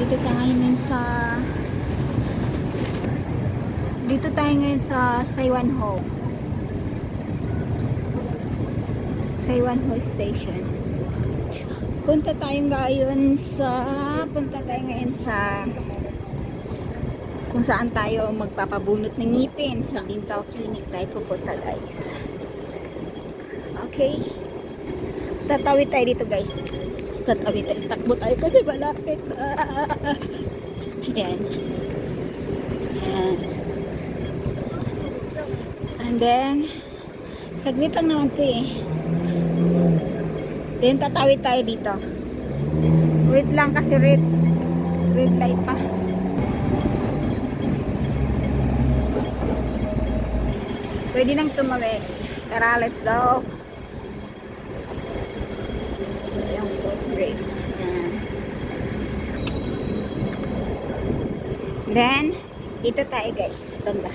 Dito tayo ngayon sa Saiwanho Station. Punta tayo ngayon sa kung saan tayo magpapabunot ng ngipin. Sa Lintaw Clinic tayo pupunta, guys. Okay, tatawid tayo dito, guys. Takbo tayo kasi malapit. Ayan. And then saglit lang naman ito eh. Then tatawid tayo dito. Wait lang kasi red light pa. Pwede nang tumawid. Tara, let's go. Yung foot brakes. Then dito tayo, guys. Banda.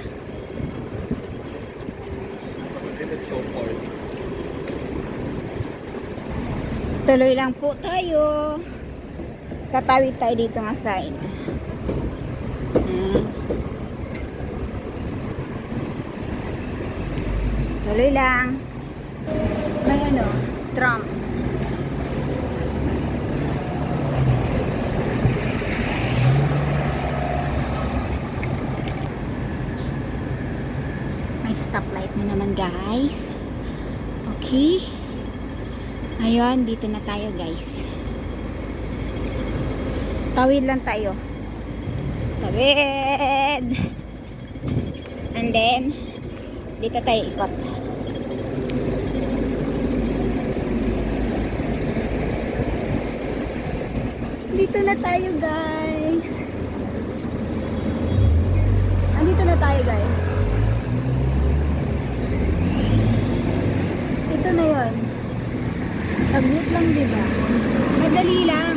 Tuloy lang po tayo. Tatawid tayo dito nga side. Tuloy lang. May ano, tram. May stoplight na naman, guys. Okay. Ayun, dito na tayo, guys. Tawid lang tayo. Tawid. And then dito tayo ikot. Dito na tayo, guys. Andito na tayo, guys. Ito na yon. Saglit lang, diba? Madali lang.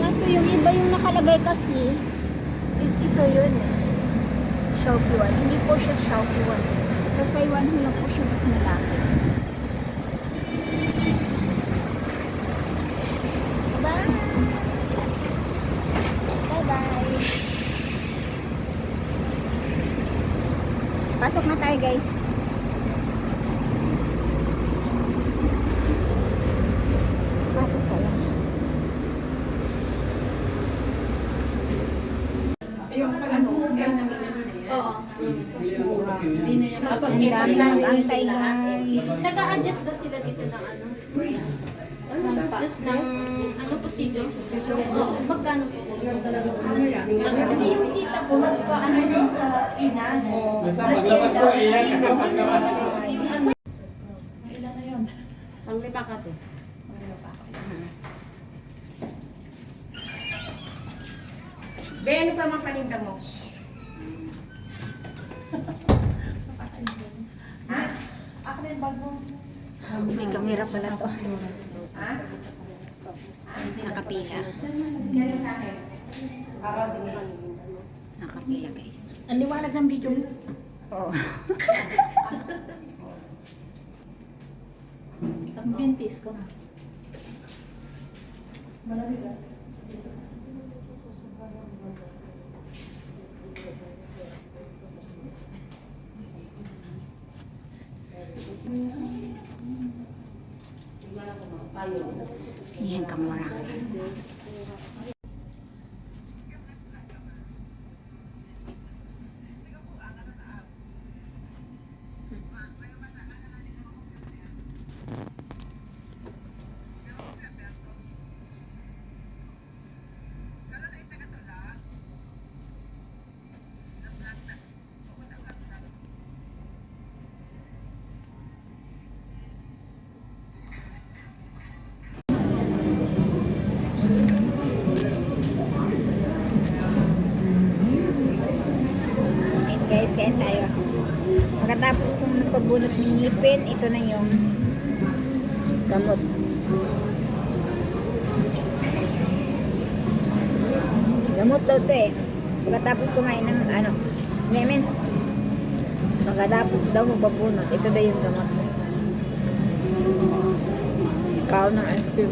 Kaso yung iba yung nakalagay kasi is ito yun. Shaoqiwan. Hindi po siya Shaoqiwan. Sa Saiwanho lang po siya mas malapit. Bye! Bye-bye! Pasok na tayo, guys. Pasok tayo. Oo. Ang dami nag-antay, guys. Nag-a-adjust ba sila dito ng ano? Ng ano, postizo? Oo. Magkano po? Kasi yung tita po magpaano dun sa Pinas. Kasi yung ano. Ilan na yun? Panglima ka to. Be, ano pa mga paninda mo? Ha? Ako na yung bag mo. May kamera pala to. Ha? Nakapila. Kaya sa akin? Oo, sige. Nakapila, guys. Ang liwanag ng video mo. Oo. Ang dentist ko. Malamig ah. Yan, kamera. Guys, kain tayo. Pagkatapos kong nagpabunot ng ngipin, ito na yung gamot. Gamot daw ito eh. Pagkatapos kumain ng ano, nemen. Pagkatapos daw magbabunot, ito daw yung gamot. Kao ng ice cream.